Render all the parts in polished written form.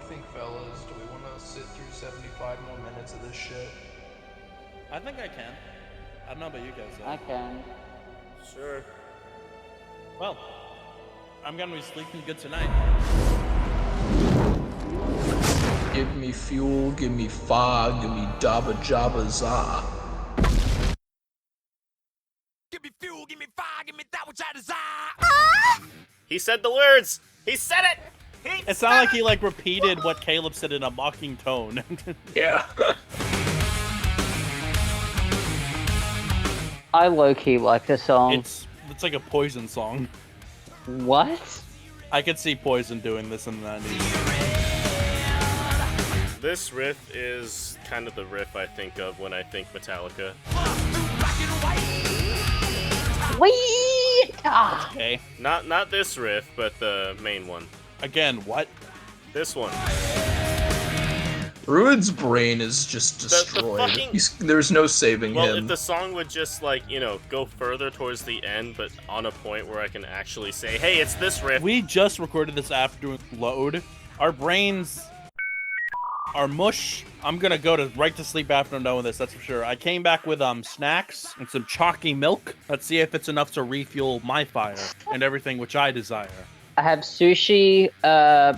think, fellas? Do we want to sit through 75 more minutes of this shit? I think I can. I don't know about you guys, though. I can. Sure. Well, I'm gonna be sleeping good tonight. Give me fuel, give me fire, give me dabba jabba za. Give me fuel, give me fire, give me that which I desire. He said the words! He said it! It's not like he like repeated what Caleb said in a mocking tone. Yeah. I low-key like this song. It's like a Poison song. What? I could see Poison doing this in the 90s. This riff is kind of the riff I think of when I think Metallica. Wait! Ah. Okay. Not this riff, but the main one. Again, what? This one. Rued's brain is just destroyed. fucking- There's no saving Well, him. if the song would just, like, you know, go further towards the end, but on a point where I can actually say, hey, it's this riff. We just recorded this after doing load. Our brains are mush. I'm gonna go right to sleep after I'm done with this, that's for sure. I came back with snacks and some chalky milk. Let's see if it's enough to refuel my fire and everything which I desire. I have sushi,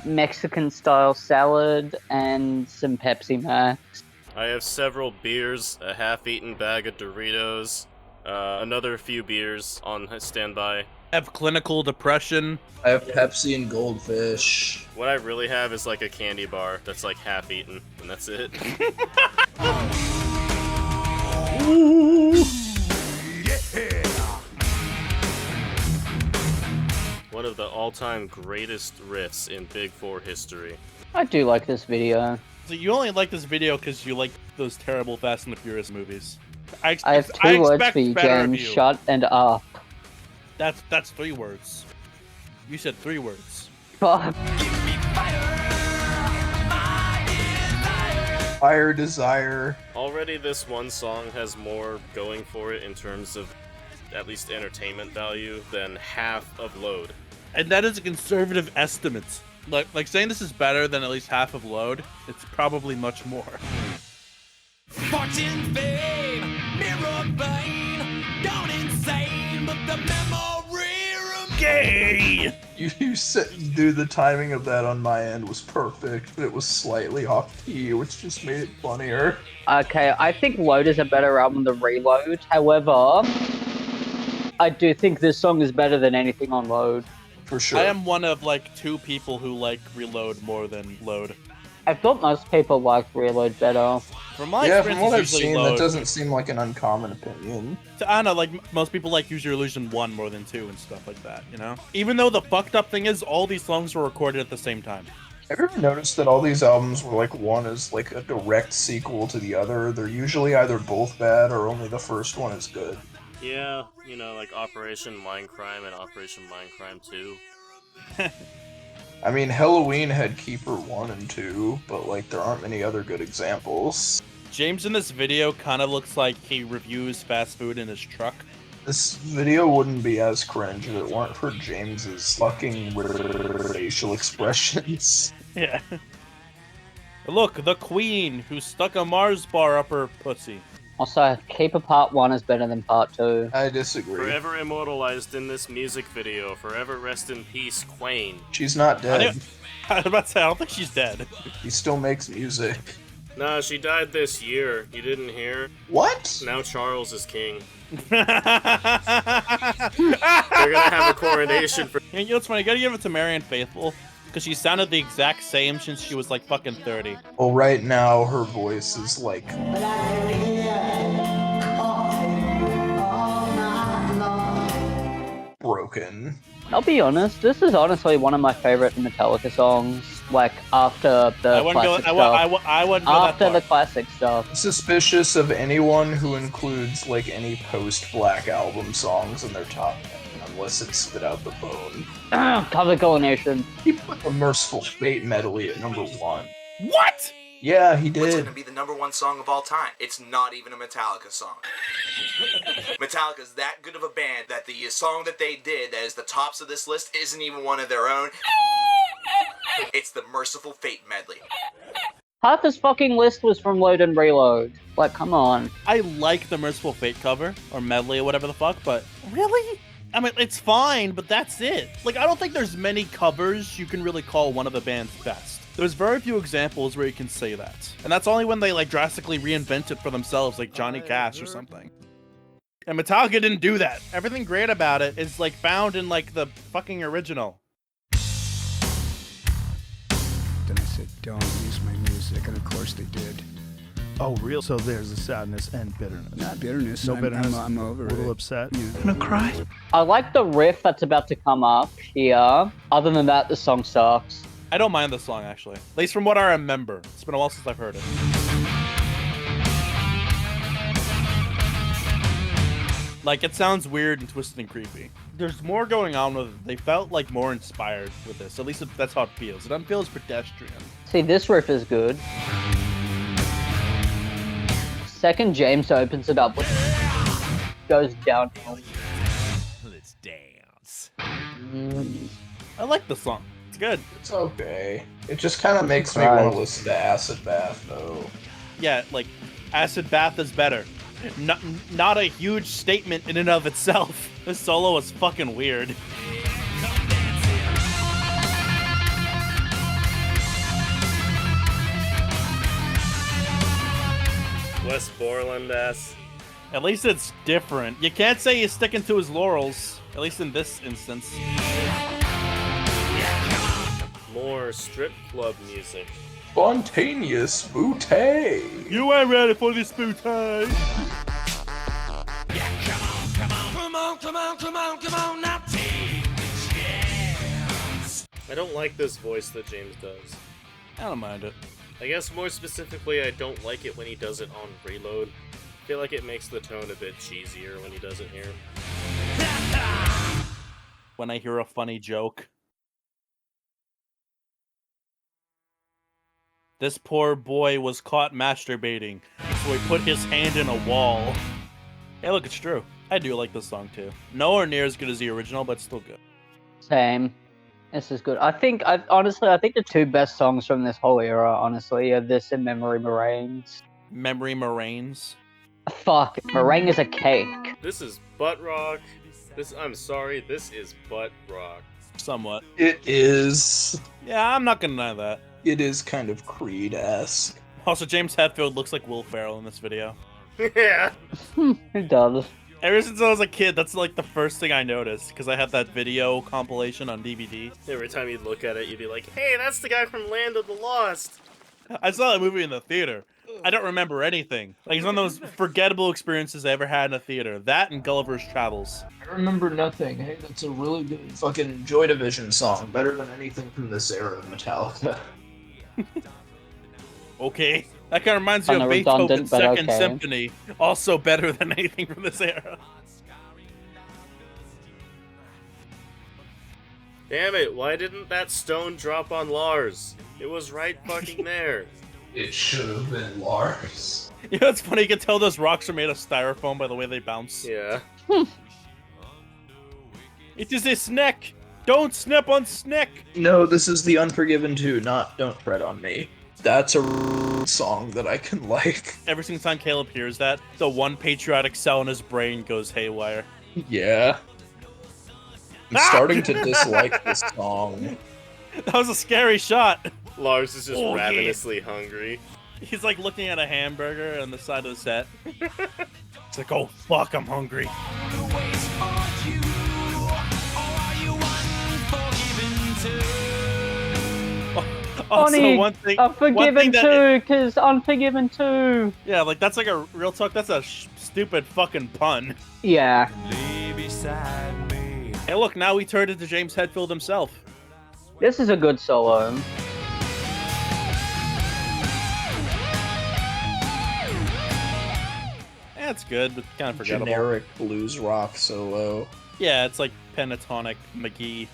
Mexican-style salad, and some Pepsi Max. I have several beers, a half-eaten bag of Doritos, another few beers on standby. I have clinical depression. I have Pepsi and Goldfish. What I really have is like a candy bar that's like half-eaten, and that's it. One of the all-time greatest riffs in Big 4 history. I do like this video. So you only like this video because you like those terrible Fast and the Furious movies. I have two words for you, Jen. Shut and up. That's 3 words. You said 3 words. Fuck. Fire Desire. Already this one song has more going for it in terms of at least entertainment value than half of Load. And that is a conservative estimate. Like saying this is better than at least half of Load, it's probably much more. Fortune, fame, mirror vein, gone insane, but the memory remains. Gay! You said, dude, the timing of that on my end was perfect, but it was slightly off key, which just made it funnier. Okay, I think Load is a better album than reLOAD. However, I do think this song is better than anything on Load. For sure. I am one of like 2 people who like reLOAD more than Load. I thought most people liked reLOAD better. From my Yeah, experience, from what I've it's usually seen, Load. that doesn't seem like an uncommon opinion. I don't know, like most people like Use Your Illusion 1 more than 2 and stuff like that, you know? Even though the fucked up thing is all these songs were recorded at the same time. Have you ever noticed that all these albums were like one is like a direct sequel to the other? They're usually either both bad or only the first one is good. Yeah, you know, like Operation Mindcrime and Operation Mindcrime 2. I mean, Halloween had Keeper 1 and 2, but like there aren't many other good examples. James in this video kind of looks like he reviews fast food in his truck. This video wouldn't be as cringe if it weren't for James's fucking facial expressions. Yeah. Look, the queen who stuck a Mars bar up her pussy. Also, Keeper Part 1 is better than Part 2. I disagree. Forever immortalized in this music video. Forever rest in peace, Quain. She's not dead. I was about to say, I don't think she's dead. He still makes music. Nah, she died this year. You didn't hear? What? Now Charles is king. They're gonna have a coronation for. You know what's funny? You gotta give it to Marianne Faithfull, because she sounded the exact same since she was like fucking 30. Well, right now her voice is like broken. I'll be honest, this is honestly one of my favorite Metallica songs. Like, after the I wouldn't go. classic stuff. I wouldn't go that After far. the classic stuff. Suspicious of anyone who includes like any post-Black Album songs in their top 10, unless it's Spit Out the Bone. Cover Coronation. He put the Merciful Fate medley at number 1. What? Yeah, he What's did. gonna be the #1 song of all time? It's not even a Metallica song. Metallica's that good of a band that the song that they did that is the tops of this list isn't even one of their own. It's the Merciful Fate medley. Half this fucking list was from Load and Reload. Like, come on. I like the Merciful Fate cover, or medley, or whatever the fuck, but really? I mean, it's fine, but that's it. Like, I don't think there's many covers you can really call one of the band's best. There's very few examples where you can say that. And that's only when they, like, drastically reinvent it for themselves, like Johnny Cash or something. And Metallica didn't do that. Everything great about it is, like, found in, like, the fucking original. Then I said, don't use my music, and of course they did. Oh, real? So there's a sadness and bitterness. Not bitterness. No bitterness. I'm over a little it. upset. Yeah. Gonna cry. I like the riff that's about to come up here. Other than that, the song sucks. I don't mind the song, actually. At least from what I remember. It's been a while since I've heard it. Like, it sounds weird and twisted and creepy. There's more going on with it. They felt, like, more inspired with this. At least that's how it feels. It doesn't feel as pedestrian. See, this riff is good. Second James opens it up with goes downhill. Let's dance. I like the song. It's good. It's okay. It just kind of makes me want to listen to Acid Bath, though. Yeah, like, Acid Bath is better. Not a huge statement in and of itself. This solo is fucking weird. West Borland ass. At least it's different. You can't say he's sticking to his laurels, at least in this instance. More strip club music. Spontaneous bootay. You ain't ready for this bootay. Come on, now take the chance. I don't like this voice that James does. I don't mind it. I guess more specifically, I don't like it when he does it on reLOAD. I feel like it makes the tone a bit cheesier when he does it here. When I hear a funny joke. This poor boy was caught masturbating, so he put his hand in a wall. Hey, look, it's true. I do like this song too. Nowhere near as good as the original, but still good. Same. This is good. Honestly, I think the two best songs from this whole era, honestly, are this and Memory Meringues. Memory Moraines. Fuck, meringue is a cake. This is butt rock. I'm sorry, this is butt rock. Somewhat. It is. Yeah, I'm not gonna deny that. It is kind of Creed-esque. Also, James Hetfield looks like Will Ferrell in this video. Yeah. It does. Ever since I was a kid, that's like the first thing I noticed, because I had that video compilation on DVD. Every time you'd look at it, you'd be like, hey, that's the guy from Land of the Lost. I saw that movie in the theater. I don't remember anything. Like, it's one of those forgettable experiences I ever had in a theater. That and Gulliver's Travels. I remember nothing. Hey, that's a really good fucking Joy Division song. Better than anything from this era of Metallica. Okay. That kind of reminds me of Kinda Beethoven's redundant, but Second okay. Symphony. Also better than anything from this era. Damn it, why didn't that stone drop on Lars? It was right fucking there. It should have been Lars. You know, it's funny, you can tell those rocks are made of styrofoam by the way they bounce. Yeah. It is a snack! Don't snap on snack! No, this is the Unforgiven 2, not Don't Fret on Me. That's a song that I can like. Every single time Caleb hears that, the one patriotic cell in his brain goes haywire. Yeah. I'm starting to dislike this song. That was a scary shot! Lars is just Oh, yeah. ravenously hungry. He's like looking at a hamburger on the side of the set. It's like, oh fuck, I'm hungry. Always for you, or are you unforgiven too? Also, Funny, one thing, Unforgiven that- too, because Unforgiven too. Yeah, like that's like a real talk. That's a stupid fucking pun. Yeah. Lay beside me. Hey, look, now we turned into James Hetfield himself. This is a good solo. Yeah, it's good, but kind of forgettable. Generic blues rock solo. Yeah, it's like pentatonic McGee.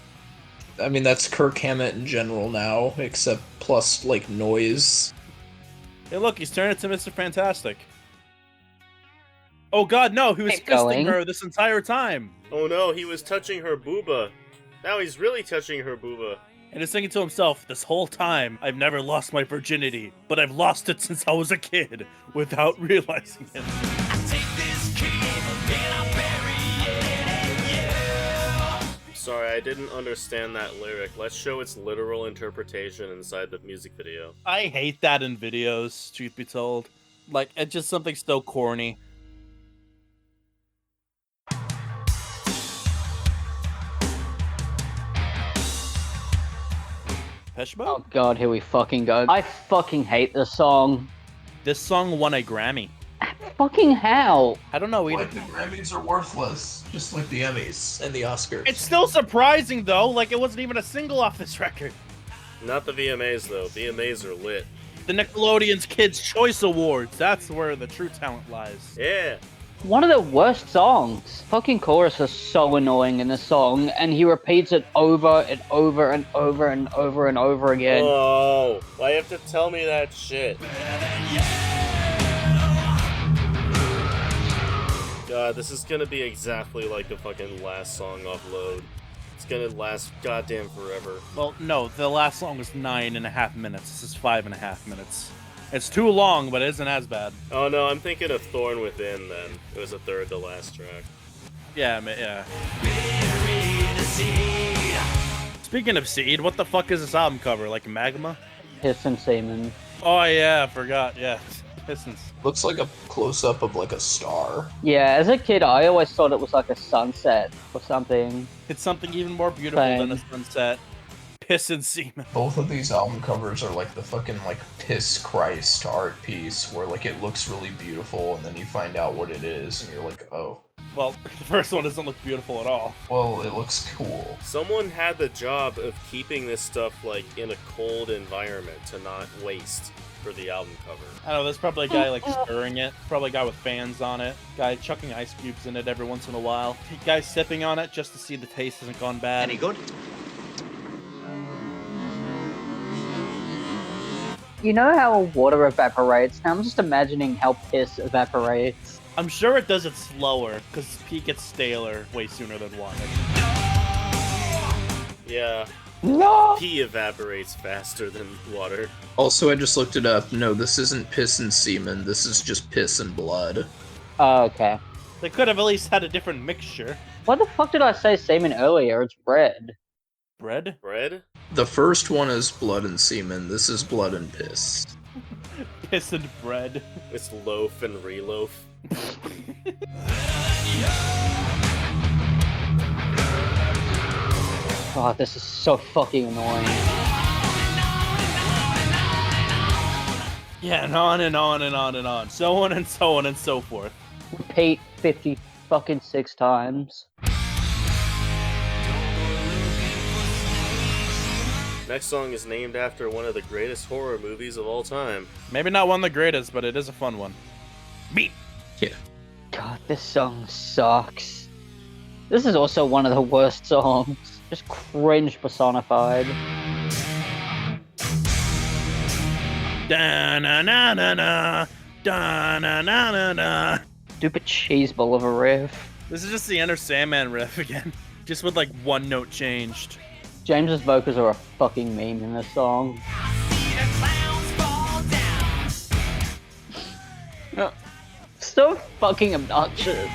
I mean, that's Kirk Hammett in general now, except plus, like, noise. Hey, look, he's turned into Mr. Fantastic. Oh god, no, he was Keep fisting going. her this entire time. Oh no, he was touching her booba. Now he's really touching her booba. And he's thinking to himself, this whole time, I've never lost my virginity, but I've lost it since I was a kid, without realizing it. I take this key and I bury it in you. Sorry, I didn't understand that lyric. Let's show its literal interpretation inside the music video. I hate that in videos, truth be told. Like, it's just something so corny. Peshbo? Oh god, here we fucking go. I fucking hate this song. This song won a Grammy. Fucking how? I don't know either. Like the Grammys are worthless, just like the Emmys and the Oscars. It's still surprising though, like it wasn't even a single off this record. Not the VMAs, though. VMAs are lit. The Nickelodeon's Kids' Choice Awards, that's where the true talent lies. Yeah. One of the worst songs. Fucking chorus is so annoying in this song, and he repeats it over and over and over and over and over again. Oh, why you have to tell me that shit? God, this is gonna be exactly like the fucking last song off Load. It's gonna last goddamn forever. Well, no, the last song was 9.5 minutes. This is 5.5 minutes. It's too long, but it isn't as bad. Oh no, I'm thinking of Thorn Within then. It was a third to last track. Yeah, yeah. Speaking of Seed, what the fuck is this album cover? Like Magma? Piss and semen. Oh yeah, I forgot. Yeah, Pistons. Looks like a close-up of like a star. Yeah, as a kid, I always thought it was like a sunset or something. It's something even more beautiful than a sunset. Piss and semen. Both of these album covers are like the fucking like Piss Christ art piece where like it looks really beautiful and then you find out what it is and you're like, oh. Well, the first one doesn't look beautiful at all. Well, it looks cool. Someone had the job of keeping this stuff like in a cold environment to not waste for the album cover. I don't know, there's probably a guy like stirring it. Probably a guy with fans on it. Guy chucking ice cubes in it every once in a while. Guy sipping on it just to see the taste hasn't gone bad. Any good? You know how water evaporates? Now I'm just imagining how piss evaporates. I'm sure it does it slower, because pee gets staler way sooner than water. Yeah. No! Pee evaporates faster than water. Also, I just looked it up. No, this isn't piss and semen. This is just piss and blood. Oh, okay. They could have at least had a different mixture. Why the fuck did I say semen earlier? It's bread. Bread? Bread? The first one is blood and semen. This is blood and piss. Piss and bread. It's loaf and reloaf. God, this is so fucking annoying. Yeah, and on and on and on and on. So on and so on and so forth. Repeat 50 fucking 6 times. Next song is named after one of the greatest horror movies of all time. Maybe not one of the greatest, but it is a fun one. Meat! Yeah. God, this song sucks. This is also one of the worst songs. Just cringe personified. Da-na-na-na-na. Da-na-na-na-na. Stupid cheeseball of a riff. This is just the Enter Sandman riff again. Just with like one note changed. James's vocals are a fucking meme in this song. So fucking obnoxious.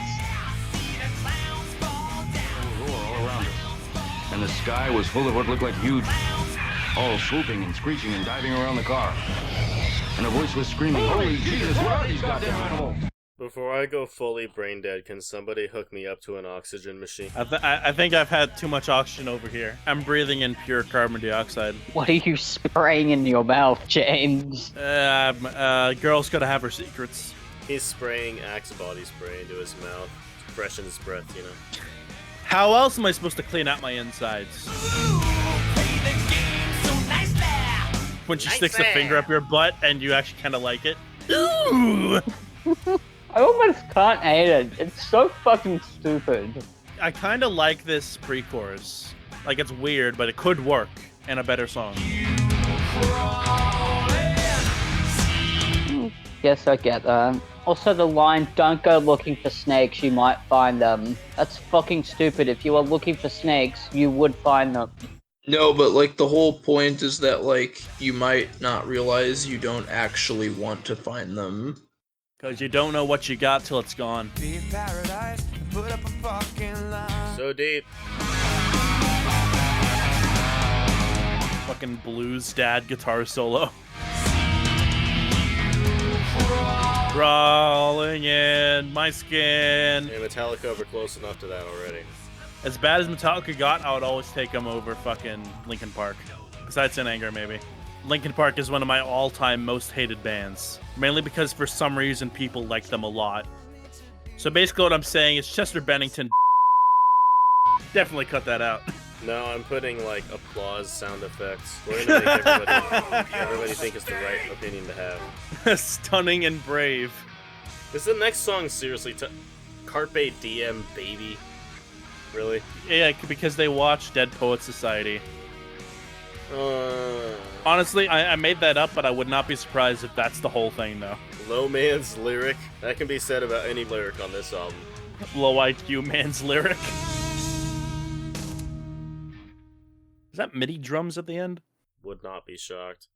All around us. And the sky was full of what looked like huge, all swooping and screeching and diving around the car. And a voice was screaming, "Holy Jesus, what are these goddamn animals?" Before I go fully brain dead, can somebody hook me up to an oxygen machine? I think I've had too much oxygen over here. I'm breathing in pure carbon dioxide. What are you spraying in your mouth, James? Girl's gotta have her secrets. He's spraying Axe body spray into his mouth to freshen his breath, you know. How else am I supposed to clean out my insides? When she sticks a finger up your butt and you actually kind of like it. Ooh! I almost can't hate it. It's so fucking stupid. I kind of like this pre-chorus. Like, it's weird, but it could work in a better song. Yes, I get that. Also, the line, "Don't go looking for snakes, you might find them." That's fucking stupid. If you are looking for snakes, you would find them. No, but like the whole point is that like you might not realize you don't actually want to find them. Because you don't know what you got till it's gone. So deep. Fucking blues dad guitar solo. Crawling in my skin. Hey, Metallica were close enough to that already. As bad as Metallica got, I would always take them over fucking Linkin Park. Besides In Anger, maybe. Linkin Park is one of my all-time most hated bands. Mainly because for some reason people like them a lot. So basically what I'm saying is Chester Bennington. Definitely cut that out. No, I'm putting like applause sound effects. We're gonna make everybody think it's the right opinion to have. Stunning and brave. Is the next song seriously Carpe Diem, baby? Really? Yeah, because they watch Dead Poets Society. Honestly, I made that up, but I would not be surprised if that's the whole thing, though. Low man's lyric? That can be said about any lyric on this album. Low IQ man's lyric. Is that MIDI drums at the end? Would not be shocked.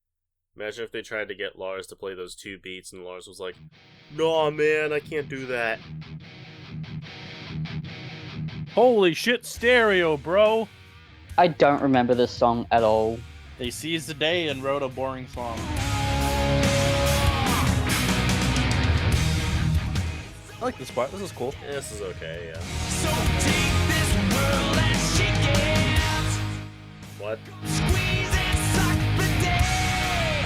Imagine if they tried to get Lars to play those 2 beats and Lars was like, "Nah, man, I can't do that." Holy shit, stereo, bro! I don't remember this song at all. They seized the day and wrote a boring song. I like this part. This is cool. Yeah, this is okay, yeah. So take this world and shake it. What? Squeeze and suck the day.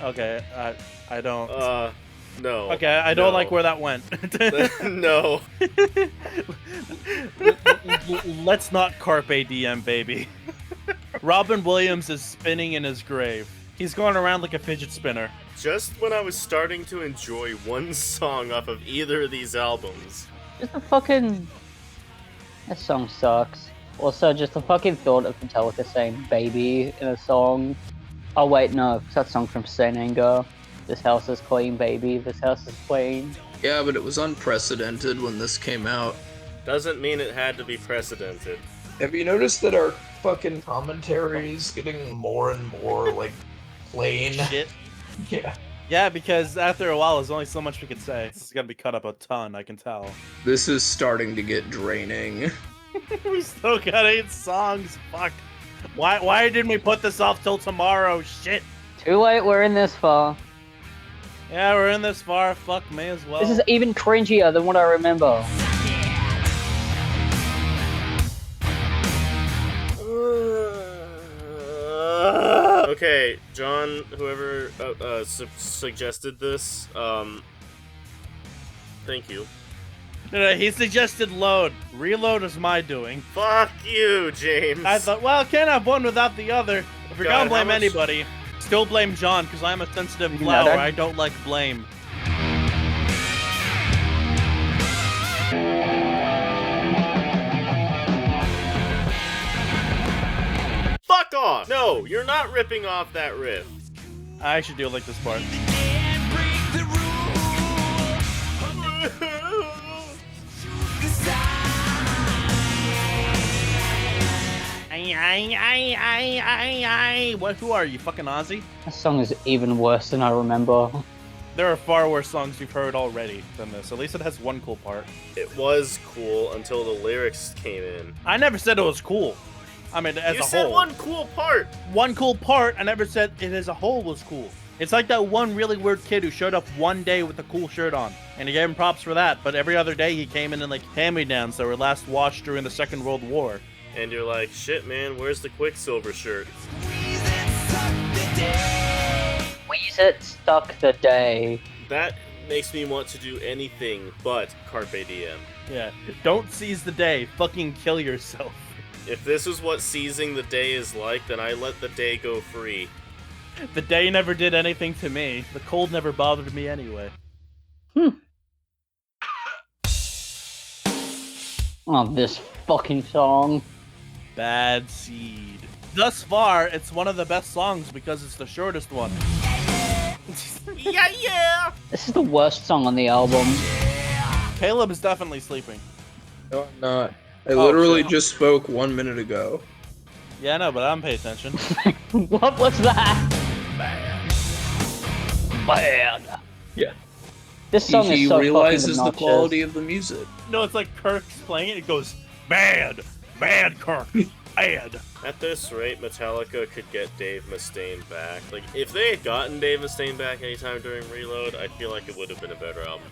Okay, I don't. No. Okay, I don't like where that went. No. Let's not carpe diem, baby. Robin Williams is spinning in his grave. He's going around like a fidget spinner. Just when I was starting to enjoy one song off of either of these albums. Just the fucking... That song sucks. Also, just the fucking thought of Metallica saying baby in a song. Oh wait, no, it's that song from Saint Anger. This house is clean, baby. This house is clean. Yeah, but it was unprecedented when this came out. Doesn't mean it had to be precedented. Have you noticed that our fucking commentary is getting more and more, like, plain? Shit. Yeah. Yeah, because after a while, there's only so much we can say. This is gonna be cut up a ton, I can tell. This is starting to get draining. We still got 8 songs, fuck. Why didn't we put this off till tomorrow? Shit. Too late, we're in this far. Yeah, we're in this far, fuck, may as well. This is even cringier than what I remember. Okay, John, whoever suggested this, thank you. No, he suggested load. Reload is my doing. Fuck you, James. I thought, well, can't have one without the other. If you're God, gonna blame anybody, still blame John, because I'm a sensitive flower. I don't like blame. Fuck off! No, you're not ripping off that riff. I actually do like this part. What? Who are you, fucking Ozzy? This song is even worse than I remember. There are far worse songs you've heard already than this. At least it has one cool part. It was cool until the lyrics came in. I never said it was cool. I mean, as a whole. You said one cool part. One cool part. I never said it as a whole was cool. It's like that one really weird kid who showed up one day with a cool shirt on, and he gave him props for that. But every other day he came in like hand-me-downs that were last washed during the Second World War. And you're like, shit, man, where's the Quicksilver shirt? Squeeze it, stuck the day. That makes me want to do anything but Carpe Diem. Yeah, don't seize the day. Fucking kill yourself. If this is what seizing the day is like, then I let the day go free. The day never did anything to me. The cold never bothered me anyway. Oh, this fucking song. Bad Seed. Thus far, it's one of the best songs because it's the shortest one. Yeah! This is the worst song on the album. Caleb is definitely sleeping. No, I'm not. I literally shit. just spoke 1 minute ago. Yeah, I know, but I'm paying attention. What was that? Bad. Yeah. This song He is so realizes fucking the obnoxious. quality of the music. No, it's like Kirk's playing it. It goes bad, Kirk, bad. At this rate, Metallica could get Dave Mustaine back. Like, if they had gotten Dave Mustaine back anytime during reLOAD, I feel like it would have been a better album.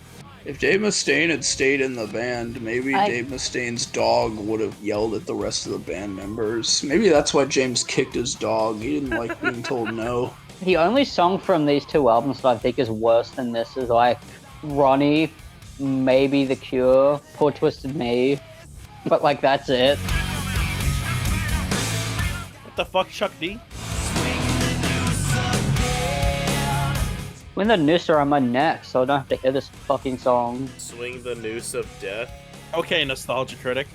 If Dave Mustaine had stayed in the band, maybe Dave Mustaine's dog would have yelled at the rest of the band members. Maybe that's why James kicked his dog. He didn't like being told no. The only song from these two albums that I think is worse than this is like Ronnie, maybe The Cure, Poor Twisted Me, but like that's it. What the fuck, Chuck D? When the noose around my neck, so I don't have to hear this fucking song. Swing the Noose of Death. Okay, nostalgia critic.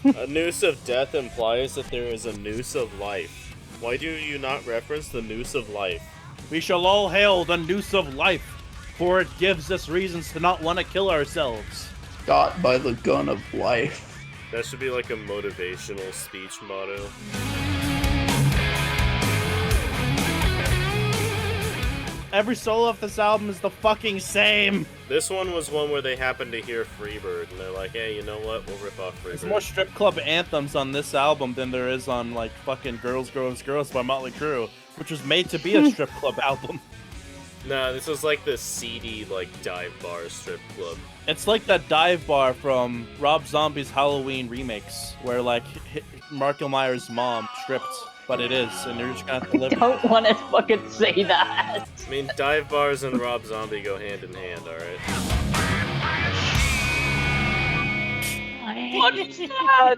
A noose of death implies that there is a noose of life. Why do you not reference the noose of life? We shall all hail the noose of life, for it gives us reasons to not want to kill ourselves. Got by the gun of life. That should be like a motivational speech motto. Every solo of this album is the fucking same. This one was one where they happened to hear Freebird, and they're like, hey, you know what? We'll rip off There's Freebird. more strip club anthems on this album than there is on, like, fucking Girls, Girls, Girls by Motley Crue, which was made to be a strip club album. Nah, this was like the seedy, like, dive bar strip club. It's like that dive bar from Rob Zombie's Halloween remakes, where, like, Mark Myers' mom stripped, but it is, and you're just gonna have to live with it. Don't want to fucking say that. I mean, dive bars and Rob Zombie go hand in hand, alright? What is that?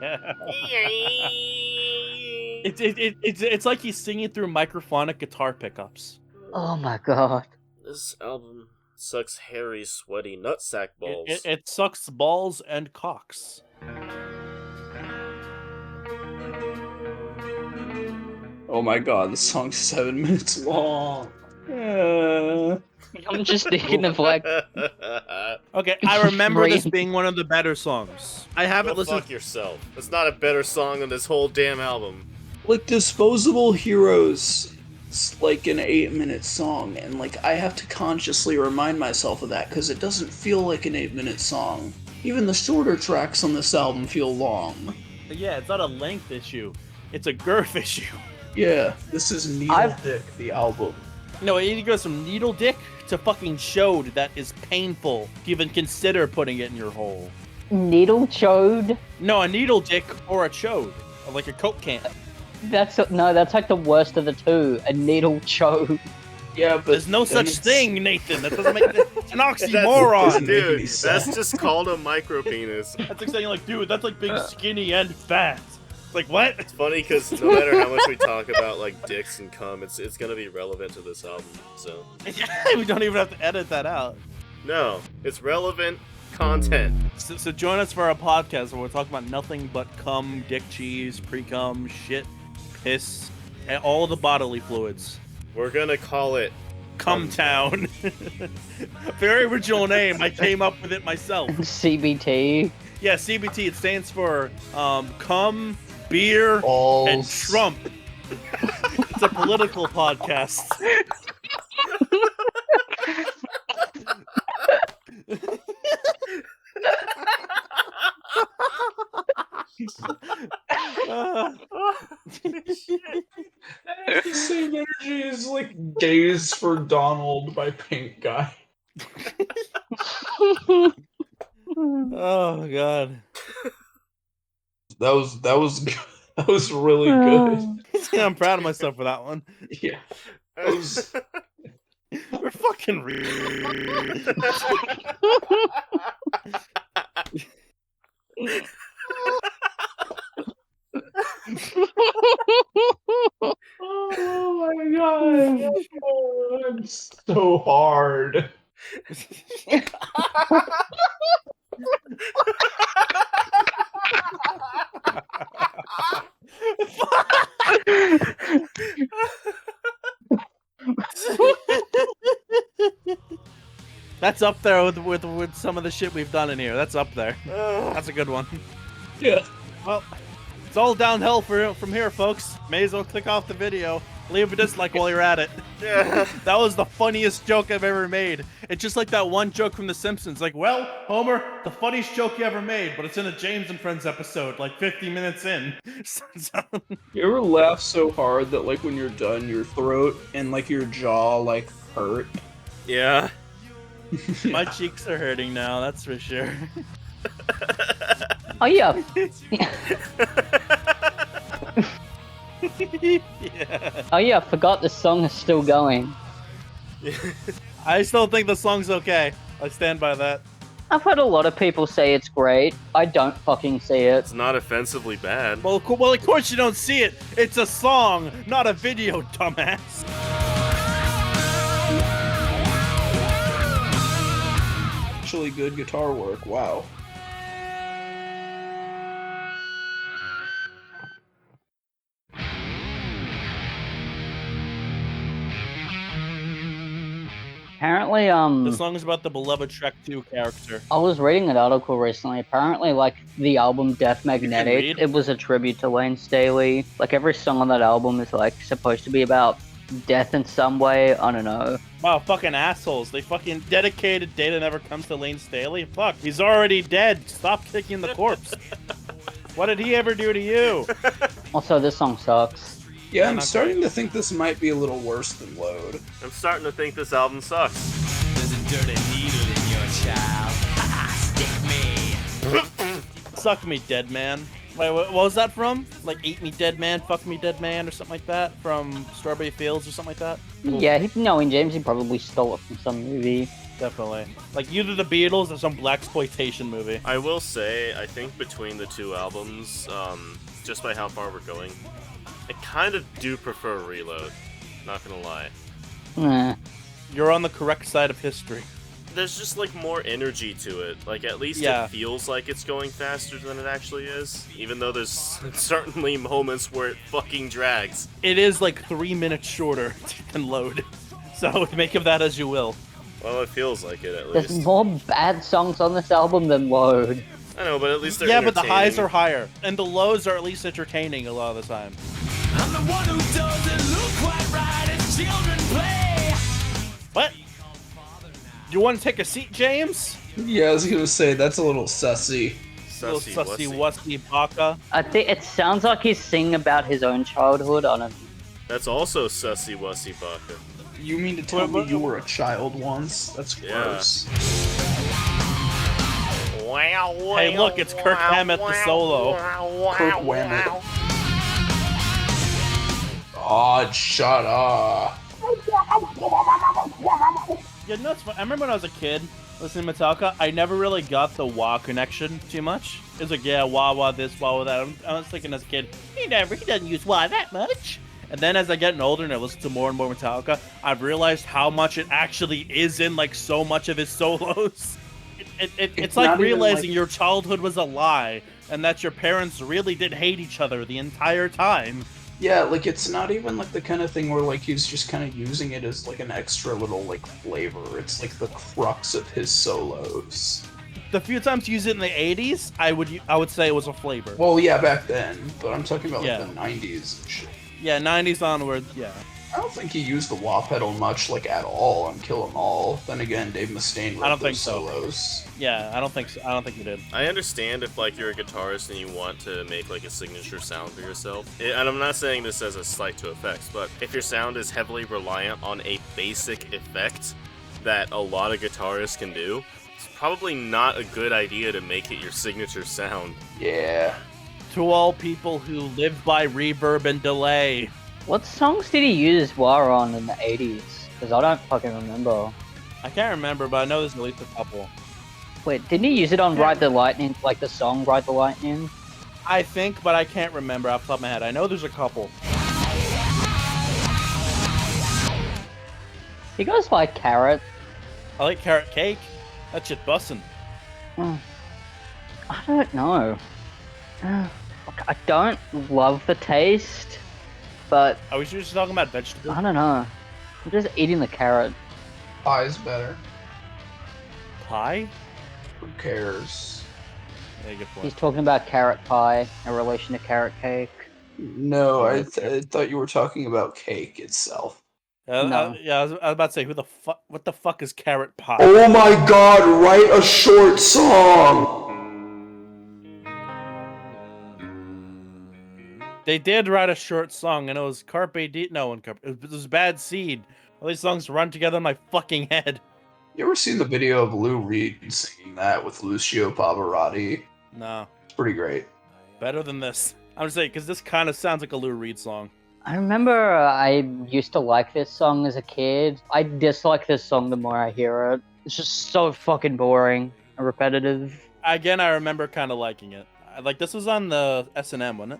It's like he's singing through microphonic guitar pickups. Oh my god. This album sucks hairy, sweaty nutsack balls. It sucks balls and cocks. Oh my god, the song's 7 minutes long. I'm just thinking of like Okay, I remember this Brain. being one of the better songs. I haven't Go listened. fuck yourself. It's not a better song than this whole damn album. Like, Disposable Heroes, it's like an 8-minute song, and like I have to consciously remind myself of that because it doesn't feel like an 8-minute song. Even the shorter tracks on this album feel long. Yeah, it's not a length issue. It's a girth issue. Yeah, this is Needle Dick, the album. No, it goes from needle dick to fucking chode that is painful to even consider putting it in your hole. needle chode. No, a needle dick or a chode. Or like a Coke can. That's like the worst of the two. A needle chode. Yeah, but There's no then such it's- thing, Nathan. That doesn't make it's an oxymoron. Dude, that's just called a micropenis. That's like saying, like, dude, that's like being skinny and fat. It's like, what? It's funny because no matter how much we talk about like dicks and cum, it's gonna be relevant to this album. So We don't even have to edit that out. no, it's relevant content. So join us for our podcast where we're talking about nothing but cum, dick cheese, pre-cum, shit, piss, and all the bodily fluids. We're gonna call it Cum Town. Very original name. I came up with it myself. CBT. Yeah, CBT. It stands for cum, beer, Balls. and Trump. It's a political podcast. The same energy as like Gaze for Donald by Pink Guy. Oh god. That was really good. Yeah, I'm proud of myself for that one. Yeah. That was We're fucking oh my god. Oh, I'm so hard. That's up there with some of the shit we've done in here. That's up there. That's a good one. Yeah. Well, it's all downhill from here, folks. May as well click off the video. Leave a dislike while you're at it. Yeah. That was the funniest joke I've ever made. It's just like that one joke from The Simpsons. Like, well, Homer, the funniest joke you ever made, but it's in a James and Friends episode, like 50 minutes in. You ever laugh so hard that like when you're done, your throat and like your jaw like hurt? Yeah. My cheeks are hurting now, that's for sure. Oh yeah. Yeah. Oh yeah, I forgot the song is still going. I still think the song's okay. I stand by that. I've heard a lot of people say it's great. I don't fucking see it. It's not offensively bad. Well, of course you don't see it. It's a song, not a video, dumbass. Actually good guitar work, wow. Apparently, The song is about the beloved Shrek 2 character. I was reading an article recently. Apparently, like, the album Death Magnetic, read? it was a tribute to Lane Staley. Like, every song on that album is, like, supposed to be about death in some way. I don't know. Wow, fucking assholes. They fucking dedicated Data Never Comes to Lane Staley? Fuck, he's already dead. Stop kicking the corpse. What did he ever do to you? Also, this song sucks. Yeah, I'm starting to think this might be a little worse than Load. I'm starting to think this album sucks. There's a dirty needle in your child. Stick me. Suck me, dead man. Wait, what was that from? Like, eat me, dead man, fuck me, dead man, or something like that? From Strawberry Fields or something like that? Yeah, knowing James, he probably stole it from some movie. Definitely. Like, either the Beatles or some blaxploitation movie. I will say, I think between the two albums, just by how far we're going, I kind of do prefer reLOAD. Not gonna lie. Nah. You're on the correct side of history. There's just like more energy to it. Like at least Yeah. it feels like it's going faster than it actually is. Even though there's certainly moments where it fucking drags. It is like 3 minutes shorter than Load. So make of that as you will. Well, it feels like it at There's least. more bad songs on this album than Load. I know, but at least they're Yeah, but the highs entertaining. are higher. And the lows are at least entertaining a lot of the time. I'm the one who doesn't look quite right as children play. What? You want to take a seat, James? Yeah, I was gonna say, that's a little sussy. Little Sussy sussy wussy. wussy baka. I think it sounds like he's singing about his own childhood. I don't. That's also sussy wussy baka. You mean to tell me you were a child once? That's Yeah. gross. Hey, look, it's Kirk Hammett, the solo. Kirk Hammett. Oh, shut up. Yeah, no, it's fun. I remember when I was a kid listening to Metallica, I never really got the wah connection too much. It was like, yeah, wah this, wah that. I was thinking as a kid, he doesn't use wah that much. And then as I get older and I listen to more and more Metallica, I've realized how much it actually is in like so much of his solos. It's like not even, realizing like- your childhood was a lie and that your parents really did hate each other the entire time. Yeah, like, it's not even, like, the kind of thing where, like, he's just kind of using it as, like, an extra little, like, flavor. It's, like, the crux of his solos. The few times you use it in the 80s, I would say it was a flavor. Well, yeah, back then, but I'm talking about, like, Yeah. the 90s and shit. Yeah, 90s onward, yeah. I don't think he used the wah pedal much, like, at all on Kill 'Em All. Then again, Dave Mustaine wrote I don't think those so. solos. Yeah, I don't think so. I don't think you did. I understand if like you're a guitarist and you want to make like a signature sound for yourself. And I'm not saying this as a slight to effects, but if your sound is heavily reliant on a basic effect that a lot of guitarists can do, it's probably not a good idea to make it your signature sound. Yeah. To all people who live by reverb and delay. What songs did he use Wah on in the 80s? Because I don't fucking remember. I can't remember, but I know there's at least a couple. Wait, didn't he use it on Ride the Lightning, like the song Ride the Lightning? I think, but I can't remember off the top of my head. I know there's a couple. You guys like Carrot? I like Carrot Cake. That shit bussin'. I don't know. I don't love the taste, but Are we just talking about vegetables? I don't know. I'm just eating the carrot. Pie's better. Pie? Who cares? Yeah, good point. He's talking about carrot pie in relation to carrot cake. No, I thought you were talking about cake itself. No. I was about to say, what the fuck is carrot pie? Oh my god, write a short song! They did write a short song, and it was Carpe Diem. No, it was Bad Seed. All these songs run together in my fucking head. You ever seen the video of Lou Reed singing that with Lucio Pavarotti? No. It's pretty great. Better than this. I'm just saying, because this kind of sounds like a Lou Reed song. I remember I used to like this song as a kid. I dislike this song the more I hear it. It's just so fucking boring and repetitive. Again, I remember kind of liking it. Like, this was on the S&M, wasn't it?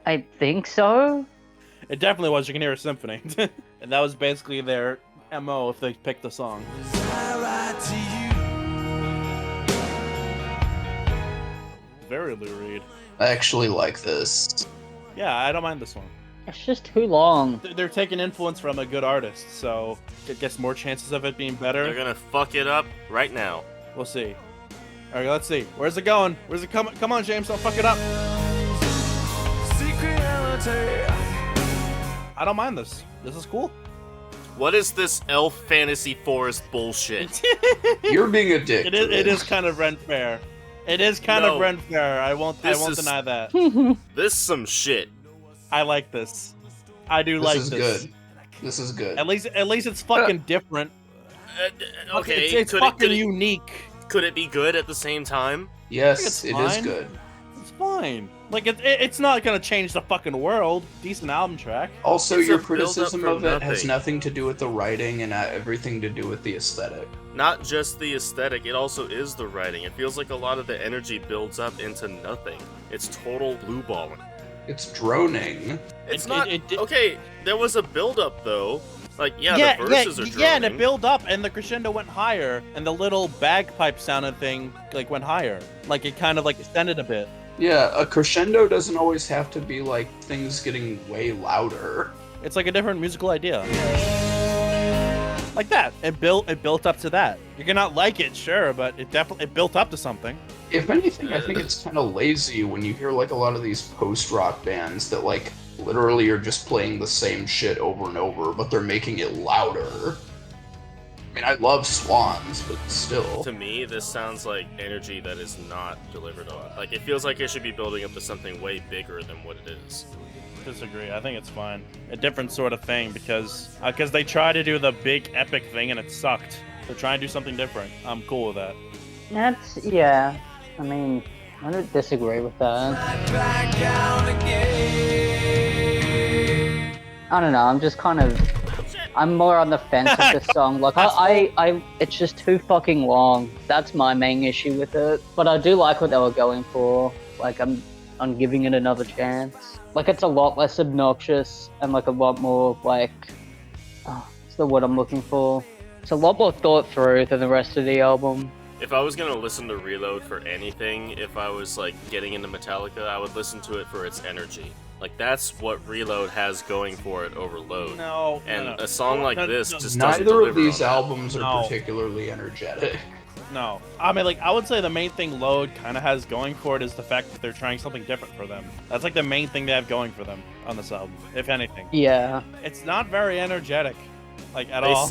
I think so. It definitely was. You can hear a symphony. And that was basically their MO if they picked the song. Very Lou Reed. I actually like this. Yeah, I don't mind this one. It's just too long. They're taking influence from a good artist, so it gets more chances of it being better. They're gonna fuck it up right now. We'll see. All right, let's see. Where's it going? Where's it coming? Come on, James, don't fuck it up. I don't mind this. This is cool. What is this elf fantasy forest bullshit? You're being a dick. It is kind of rent fair. It is kind of rent fair. I won't deny that. This some shit. I like this. I do like this. This is good. This is good. At least it's fucking different. Okay, it's fucking unique. Could it be good at the same time? Yes, it is good. It's fine. Like it's not gonna change the fucking world. Decent album track. Also, It's your a criticism build-up of from it has nothing. nothing to do with the writing and everything to do with the aesthetic. Not just the aesthetic, it also is the writing. It feels like a lot of the energy builds up into nothing. It's total blue balling. It's droning. It's not okay. There was a build up though. Like the verses are droning. Yeah, and it built up, and the crescendo went higher, and the little bagpipe sounding thing like went higher. Like it kind of like extended a bit. Yeah, a crescendo doesn't always have to be like things getting way louder. It's like a different musical idea. Like that. It built up to that. You cannot like it, sure, but it built up to something. If anything, I think it's kind of lazy when you hear like a lot of these post-rock bands that like literally are just playing the same shit over and over, but they're making it louder. I mean, I love Swans, but still. To me, this sounds like energy that is not delivered on. Like, it feels like it should be building up to something way bigger than what it is. Disagree. I think it's fine. A different sort of thing because they tried to do the big epic thing and it sucked. They're trying to do something different. I'm cool with that. Yeah. I mean, I don't disagree with that. I don't know. I'm just kind of. I'm more on the fence with this song. Like, it's just too fucking long. That's my main issue with it. But I do like what they were going for. Like, I'm giving it another chance. Like, it's a lot less obnoxious and like a lot more like, what's the word I'm looking for? It's a lot more thought through than the rest of the album. If I was gonna listen to reLOAD for anything, if I was like getting into Metallica, I would listen to it for its energy. Like, that's what reLOAD has going for it over Load. No. A song like this just doesn't Neither deliver of these on that. albums are particularly energetic. No. I mean, like, I would say the main thing Load kind of has going for it is the fact that they're trying something different for them. That's like the main thing they have going for them on this album, if anything. Yeah. It's not very energetic, like, at all.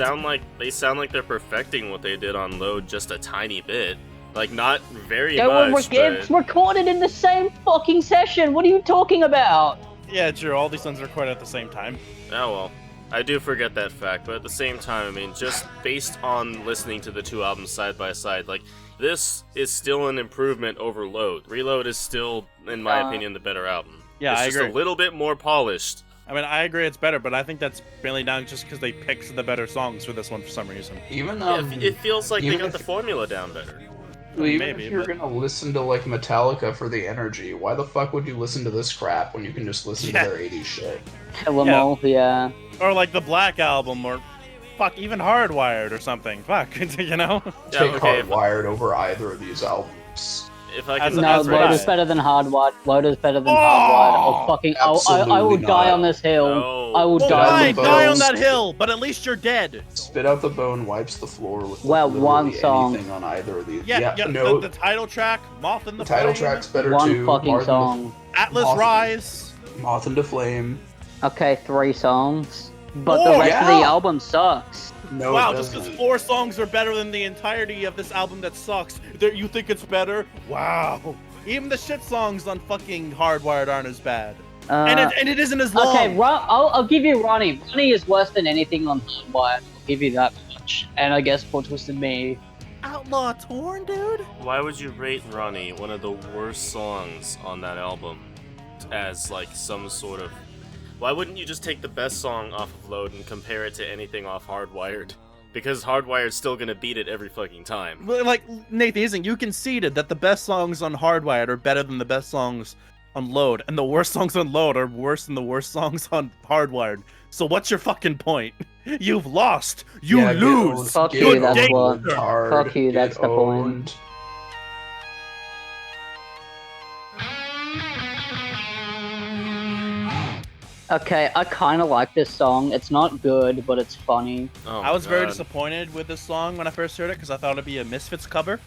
They sound like they're perfecting what they did on Load just a tiny bit. Like, not very much, It's recorded in the same fucking session. What are you talking about? Yeah, true. All these songs are recorded at the same time. Oh well. I do forget that fact, but at the same time, I mean, just based on listening to the two albums side by side, like, this is still an improvement over Load. reLOAD is still, in my opinion, the better album. Yeah, it's I just agree. a little bit more polished. I mean, I agree it's better, but I think that's mainly down just because they picked the better songs for this one for some reason. Even it feels like they got the formula down better. Well, even Maybe, if you're but- gonna listen to like Metallica for the energy, why the fuck would you listen to this crap when you can just listen to their 80s shit? Killamall, yeah. Or like the Black Album, or fuck, even Hardwired or something. Fuck, you know? Take Hardwired over either of these albums. If I As- can, No, That's Load right. is better than Hardwired. Load is better than Hardwired. I will absolutely die not. on this hill. No, I will Spit die. out Die, the die on bones. that hill, but at least you're dead. Spit Out the Bone wipes the floor with Well, literally one song. anything on either of these. Yeah, No, the title track, Moth in the the title Flame, track's better One too. fucking song. Atlas Moth- Rise. Moth into Flame. Okay, 3 songs. But Oh, the rest of the yeah. album sucks. No, Wow, it just because doesn't. 4 songs are better than the entirety of this album that sucks, you think it's better? Wow. Even the shit songs on fucking Hardwired aren't as bad. And it isn't as long. Okay, I'll give you Ronnie. Ronnie is worse than anything on Hardwired. I'll give you that much. And I guess for Twisted Me. Outlaw Torn, dude? Why would you rate Ronnie, one of the worst songs on that album, as like some sort of... Why wouldn't you just take the best song off of Load and compare it to anything off Hardwired? Because Hardwired's still gonna beat it every fucking time. Well, like, Nathan, you conceded that the best songs on Hardwired are better than the best songs on Load, and the worst songs on Load are worse than the worst songs on Hardwired. So what's your fucking point? You've lost. You Yeah, get lose. owned. Fuck Get you, that's owned what- hard. fuck you, that's Get the point. owned. Okay, I kind of like this song. It's not good, but it's funny. Oh, I was very God. disappointed with this song when I first heard it because I thought it'd be a Misfits cover.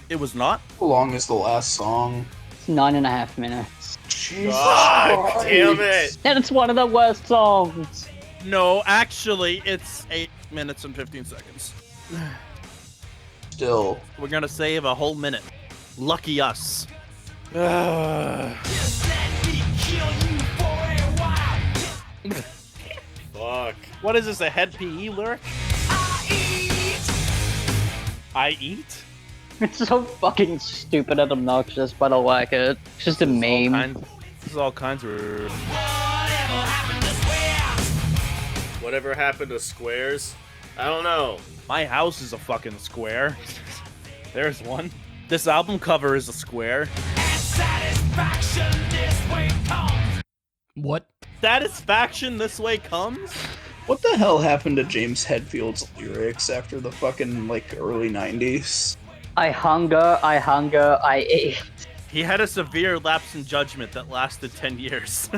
It was not. How long is the last song? It's 9.5 minutes. Jesus God Christ. damn it! And it's one of the worst songs. No, actually, it's 8 minutes and 15 seconds. Still. We're gonna save a whole minute. Lucky us. Just let me kill you for a while. Fuck. What is this, a Head PE lyric? I eat. I eat? It's so fucking stupid and obnoxious, but I like it. It's just a meme. This is all kinds of... Whatever happened to swear? Whatever happened to Squares? I don't know. My house is a fucking square. There's one. This album cover is a square. And satisfaction this way comes. What? Satisfaction this way comes? What the hell happened to James Hetfield's lyrics after the fucking, like, early 90s? I hunger, I eat. He had a severe lapse in judgment that lasted 10 years.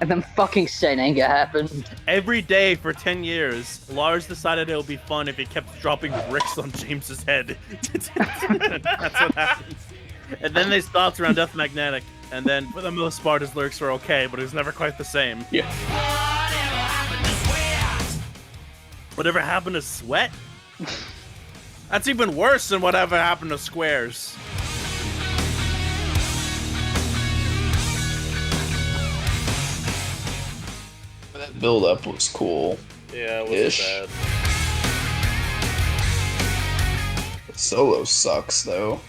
And then fucking Saint Anger happened. Every day for 10 years, Lars decided it would be fun if he kept dropping bricks on James's head. That's what happened. And then they stopped around Death Magnetic, and then for the most part his lyrics were okay, but it was never quite the same. Yeah. Whatever happened to swear? Whatever happened to Sweat? That's even worse than whatever happened to Squares. That build-up was cool. Yeah, it wasn't Ish. bad. The solo sucks, though.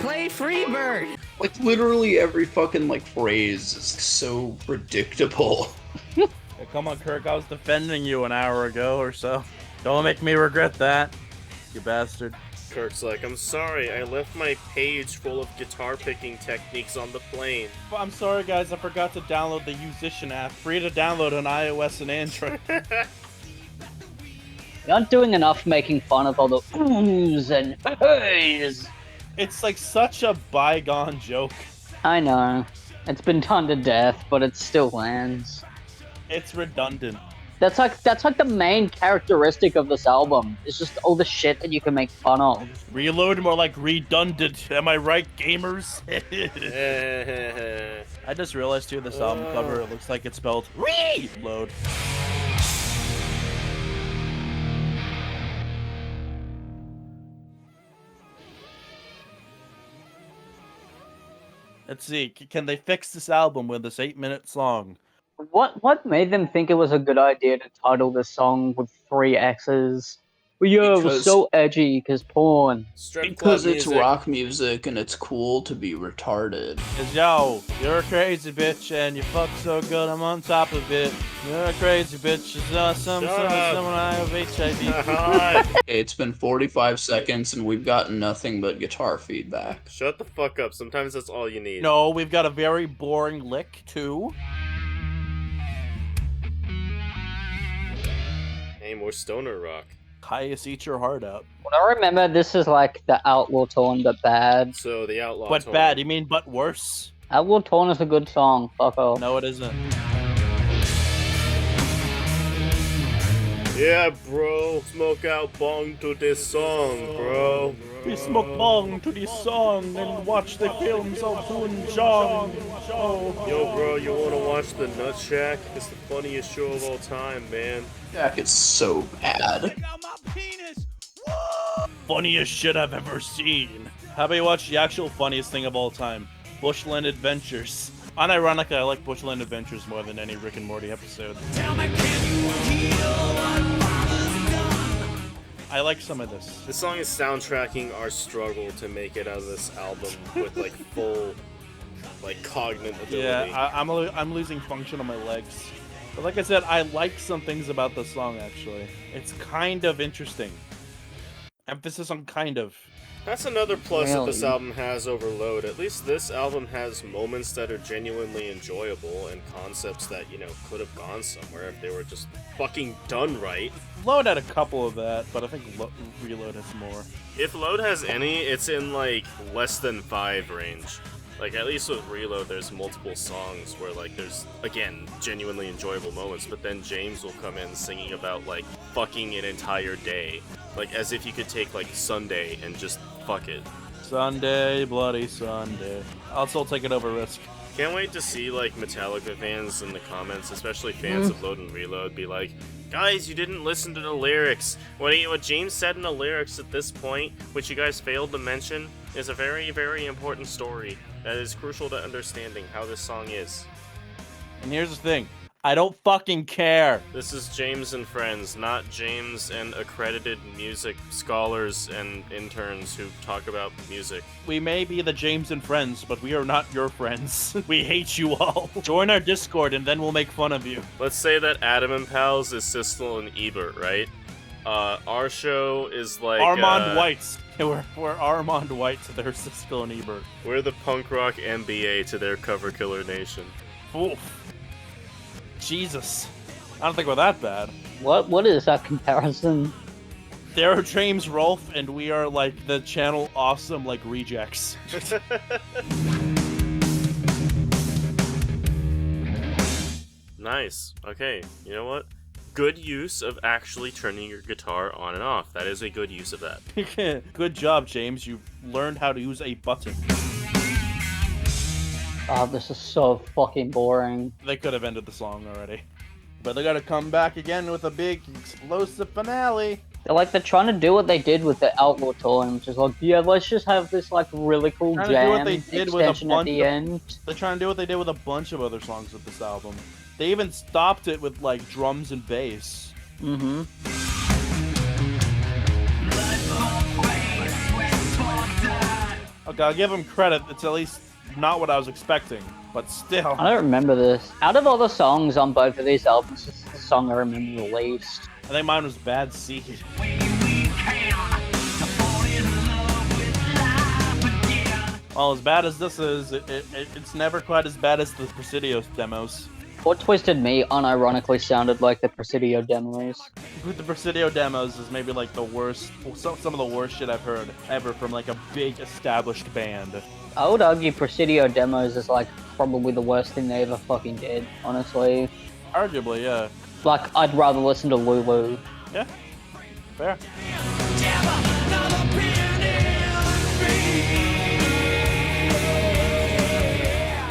Play Freebird. Like, literally every fucking, like, phrase is so predictable. Hey, come on, Kirk, I was defending you an hour ago or so. Don't make me regret that, you bastard. Kirk's like, I'm sorry, I left my page full of guitar picking techniques on the plane. I'm sorry, guys, I forgot to download the Musician app. Free to download on iOS and Android. You're not doing enough making fun of all the oohs and ahs. It's like such a bygone joke. I know. It's been done to death, but it still lands. It's redundant. That's like the main characteristic of this album. It's just all the shit that you can make fun of. Reload more like redundant. Am I right, gamers? I just realized too, this album cover, it looks like it's spelled reload. Let's see, can they fix this album with this 8-minute song? What made them think it was a good idea to title this song with 3 X's? Well, yeah, it was Because- so edgy, because porn. Strip Because club it's music. rock music and it's cool to be retarded. Cause yo, you're a crazy bitch and you fuck so good I'm on top of it. You're a crazy bitch, it's awesome, Shut up. someone I have HIV. God. It's been 45 seconds and we've gotten nothing but guitar feedback. Shut the fuck up. Sometimes that's all you need. No, we've got a very boring lick too. Hey, more stoner rock. Caius, eat your heart out. What I remember, this is like the Outlaw Torn, but bad. So the outlaw. But Torn. bad, you mean but worse? Outlaw Torn is a good song. Fuck off. No, it isn't. Yeah, bro. Smoke out bong to this song, bro. We smoke bong to this song and watch the films of Hoon Jong. Oh. Yo, bro, you wanna watch The Nut Shack? It's the funniest show of all time, man. Jack is so bad. Funniest shit I've ever seen. How about you watch the actual funniest thing of all time? Bushland Adventures. Unironically, I like Bushland Adventures more than any Rick and Morty episode. I like some of this. This song is soundtracking our struggle to make it out of this album with like full, like cognate ability. Yeah, I'm losing function on my legs. But like I said, I like some things about the song actually. It's kind of interesting. Emphasis on kind of. That's another plus that this Really? album has over Load. At least this album has moments that are genuinely enjoyable and concepts that, you know, could have gone somewhere if they were just fucking done right. Load had a couple of that, but I think reLOAD has more. If Load has any, it's in like less than 5 range. Like at least with reLOAD, there's multiple songs where like there's, again, genuinely enjoyable moments, but then James will come in singing about like fucking an entire day. Like as if you could take like Sunday and just fuck it. Sunday, bloody Sunday. I'll still take it over Risk. Can't wait to see like Metallica fans in the comments, especially fans of Load and reLOAD, be like, guys, you didn't listen to the lyrics. What James said in the lyrics at this point, which you guys failed to mention, is a very, very important story that is crucial to understanding how this song is. And here's the thing. I don't fucking care. This is James and friends, not James and accredited music scholars and interns who talk about music. We may be the James and friends, but we are not your friends. We hate you all. Join our Discord and then we'll make fun of you. Let's say that Adam and Pals is Siskel and Ebert, right? Our show is like Armand White's. We're Armand White to their Siskel and Ebert. We're the punk rock MBA to their Cover Killer Nation. Oof. Jesus. I don't think we're that bad. What is that comparison? They're James Rolfe, and we are like the channel awesome like rejects. Nice. Okay, you know what? Good use of actually turning your guitar on and off. That is a good use of that. Good job, James. You learned how to use a button. Oh, this is so fucking boring. They could have ended the song already. But they gotta come back again with a big explosive finale. They're trying to do what they did with the Outlaw Tour, which is like, yeah, let's just have this like really cool Trying to do jam what they did with a extension at bunch the of- end. They're trying to do what they did with a bunch of other songs with this album. They even stopped it with like drums and bass. Mm-hmm. Okay, I'll give them credit. It's at least not what I was expecting, but still. I don't remember this. Out of all the songs on both of these albums, this is the song I remember the least. I think mine was Bad Seed. Well, as bad as this is, it's never quite as bad as the Presidio demos. What Twisted Me unironically sounded like the Presidio demos. With the Presidio demos is maybe like the worst, some of the worst shit I've heard ever from like a big established band. I would argue Presidio demos is like probably the worst thing they ever fucking did, honestly. Arguably, yeah. Like, I'd rather listen to Lulu. Yeah, fair.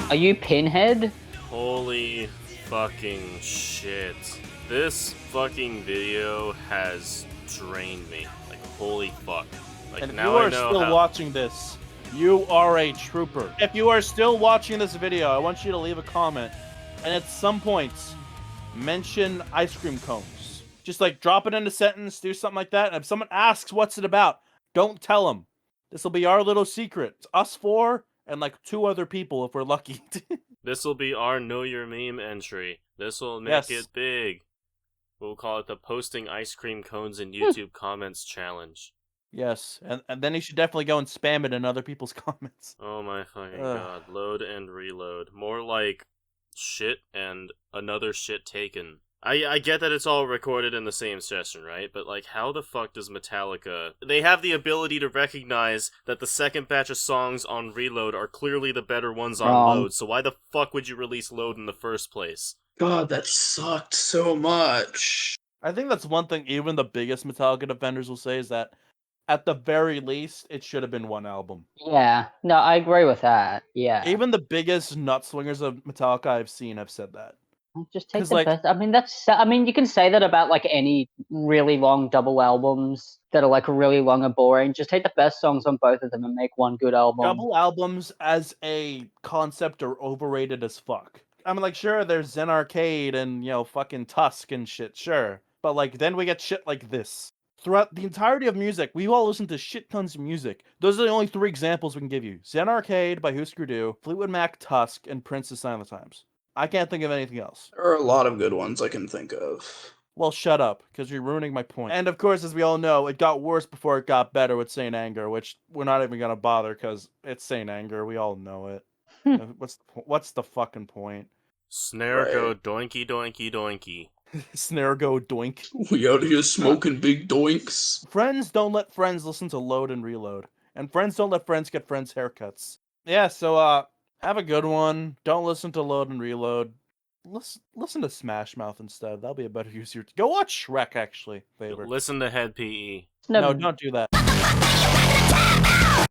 Are you Pinhead? Holy fucking shit. This fucking video has drained me. Like, holy fuck. Like, And if now you are I know still how... watching this, you are a trooper. If you are still watching this video, I want you to leave a comment, and at some point, mention ice cream cones. Just like drop it in a sentence, do something like that, and if someone asks what's it about, don't tell them. This will be our little secret. It's us four and like 2 other people if we're lucky. This will be our Know Your Meme entry. This will make it big. We'll call it the Posting Ice Cream Cones in YouTube Comments Challenge. Yes, and then you should definitely go and spam it in other people's comments. Oh my fucking god. Load and reLOAD. More like shit and another shit taken. I get that it's all recorded in the same session, right? But, like, how the fuck does Metallica... They have the ability to recognize that the second batch of songs on reLOAD are clearly the better ones on Load, so why the fuck would you release Load in the first place? God, that sucked so much. I think that's one thing even the biggest Metallica defenders will say is that, at the very least, it should have been one album. Yeah, no, I agree with that. Yeah. Even the biggest nut swingers of Metallica I've seen have said that. Just take 'Cause, the like- best. I mean, you can say that about like any really long double albums that are like really long and boring. Just take the best songs on both of them and make one good album. Double albums as a concept are overrated as fuck. I mean, like, sure, there's Zen Arcade and, fucking Tusk and shit, sure. But, like, then we get shit like this. Throughout the entirety of music, we've all listened to shit tons of music. Those are the only 3 examples we can give you. Zen Arcade by Husker Du, Fleetwood Mac, Tusk, and Prince's Silent Times. I can't think of anything else. There are a lot of good ones I can think of. Well, shut up, because you're ruining my point. And of course, as we all know, it got worse before it got better with Saint Anger, which we're not even gonna bother, because it's Saint Anger, we all know it. What's the fucking point? Snare go doinky doinky doinky. Snare go doink. We out here smoking big doinks. Friends don't let friends listen to Load and reLOAD. And friends don't let friends get friends' haircuts. Yeah, so, have a good one. Don't listen to Load and reLOAD. Listen to Smash Mouth instead. That'll be a better use of your... Go watch Shrek, actually, favorite. Listen to Head PE. No, don't do that.